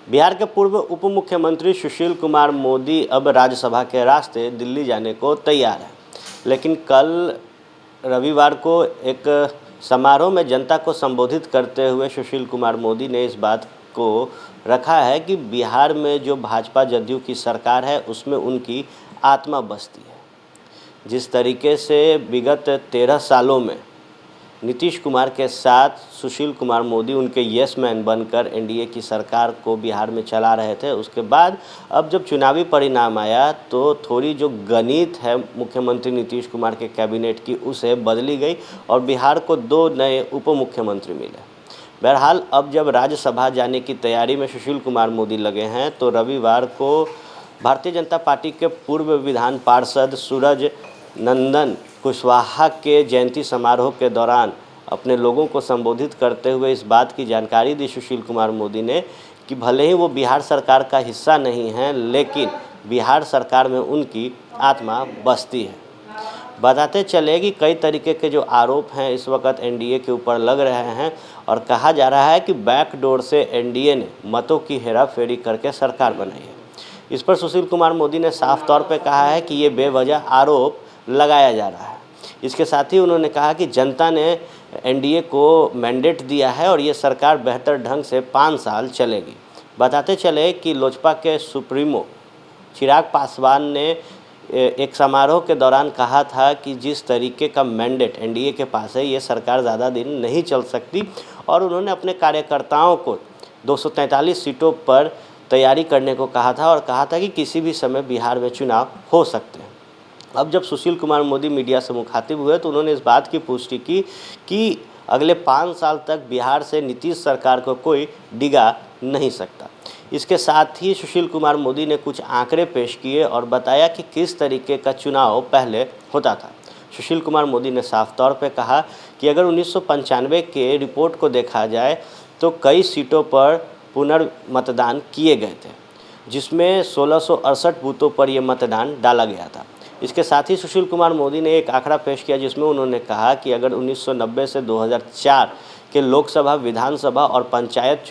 बिहार के पूर्व उप मुख्यमंत्री सुशील कुमार मोदी अब राज्यसभा के रास्ते दिल्ली जाने को तैयार हैं। लेकिन कल रविवार को एक समारोह में जनता को संबोधित करते हुए सुशील कुमार मोदी ने इस बात को रखा है कि बिहार में जो भाजपा जदयू की सरकार है उसमें उनकी आत्मा बसती है। जिस तरीके से विगत 13 सालों में नीतीश कुमार के साथ सुशील कुमार मोदी उनके यस मैन बनकर एनडीए की सरकार को बिहार में चला रहे थे, उसके बाद अब जब चुनावी परिणाम आया तो थोड़ी जो गणित है मुख्यमंत्री नीतीश कुमार के कैबिनेट की उसे बदली गई और बिहार को 2 नए उप मुख्यमंत्री मिले। बहरहाल अब जब राज्यसभा जाने की तैयारी में सुशील कुमार मोदी लगे हैं तो रविवार को भारतीय जनता पार्टी के पूर्व विधान पार्षद सूरज नंदन कुशवाहा के जयंती समारोह के दौरान अपने लोगों को संबोधित करते हुए इस बात की जानकारी दी सुशील कुमार मोदी ने कि भले ही वो बिहार सरकार का हिस्सा नहीं हैं, लेकिन बिहार सरकार में उनकी आत्मा बसती है। बताते चले कि कई तरीके के जो आरोप हैं इस वक्त एनडीए के ऊपर लग रहे हैं और कहा जा रहा है कि बैकडोर से एनडीए ने मतों की हेराफेरी करके सरकार बनाई है। इस पर सुशील कुमार मोदी ने साफ तौर पर कहा है कि ये बेवजह आरोप लगाया जा रहा है। इसके साथ ही उन्होंने कहा कि जनता ने एनडीए को मैंडेट दिया है और ये सरकार बेहतर ढंग से 5 साल चलेगी। बताते चले कि लोजपा के सुप्रीमो चिराग पासवान ने एक समारोह के दौरान कहा था कि जिस तरीके का मैंडेट एनडीए के पास है ये सरकार ज़्यादा दिन नहीं चल सकती और उन्होंने अपने कार्यकर्ताओं को 243 सीटों पर तैयारी करने को कहा था और कहा था कि किसी भी समय बिहार में चुनाव हो सकते हैं। अब जब सुशील कुमार मोदी मीडिया से मुखातिब हुए तो उन्होंने इस बात की पुष्टि की कि अगले 5 साल तक बिहार से नीतीश सरकार को कोई डिगा नहीं सकता। इसके साथ ही सुशील कुमार मोदी ने कुछ आंकड़े पेश किए और बताया कि किस तरीके का चुनाव पहले होता था। सुशील कुमार मोदी ने साफ तौर पर कहा कि अगर 1995 के रिपोर्ट को देखा जाए तो कई सीटों पर पुनर्मतदान किए गए थे, जिसमें 1668 बूथों पर यह मतदान डाला गया था। इसके साथ ही सुशील कुमार मोदी ने एक आंकड़ा पेश किया जिसमें उन्होंने कहा कि अगर 1990 से 2004 के लोकसभा, विधानसभा और पंचायत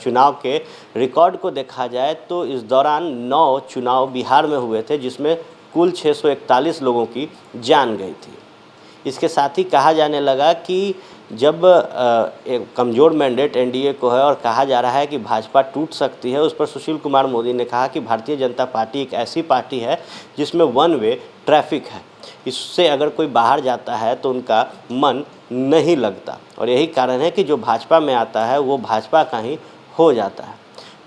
चुनाव के रिकॉर्ड को देखा जाए तो इस दौरान 9 चुनाव बिहार में हुए थे, जिसमें कुल 641 लोगों की जान गई थी। इसके साथ ही कहा जाने लगा कि जब एक कमज़ोर मैंडेट एनडीए को है और कहा जा रहा है कि भाजपा टूट सकती है, उस पर सुशील कुमार मोदी ने कहा कि भारतीय जनता पार्टी एक ऐसी पार्टी है जिसमें 1 वे ट्रैफिक है। इससे अगर कोई बाहर जाता है तो उनका मन नहीं लगता और यही कारण है कि जो भाजपा में आता है वो भाजपा का ही हो जाता है।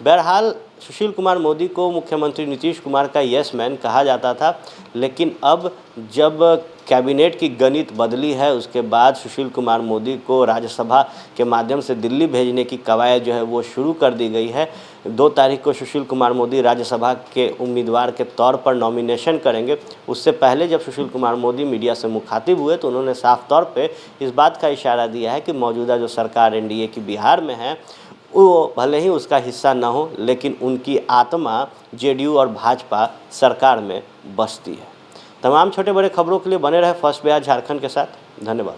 बहरहाल सुशील कुमार मोदी को मुख्यमंत्री नीतीश कुमार का यस मैन कहा जाता था, लेकिन अब जब कैबिनेट की गणित बदली है उसके बाद सुशील कुमार मोदी को राज्यसभा के माध्यम से दिल्ली भेजने की कवायद जो है वो शुरू कर दी गई है। 2 तारीख को सुशील कुमार मोदी राज्यसभा के उम्मीदवार के तौर पर नॉमिनेशन करेंगे। उससे पहले जब सुशील कुमार मोदी मीडिया से मुखातिब हुए तो उन्होंने साफ तौर पे इस बात का इशारा दिया है कि मौजूदा जो सरकार एनडीए की बिहार में है वो भले ही उसका हिस्सा न हो, लेकिन उनकी आत्मा जेडीयू और भाजपा सरकार में बसती है। तमाम छोटे बड़े खबरों के लिए बने रहे फर्स्ट बिहार झारखंड के साथ। धन्यवाद।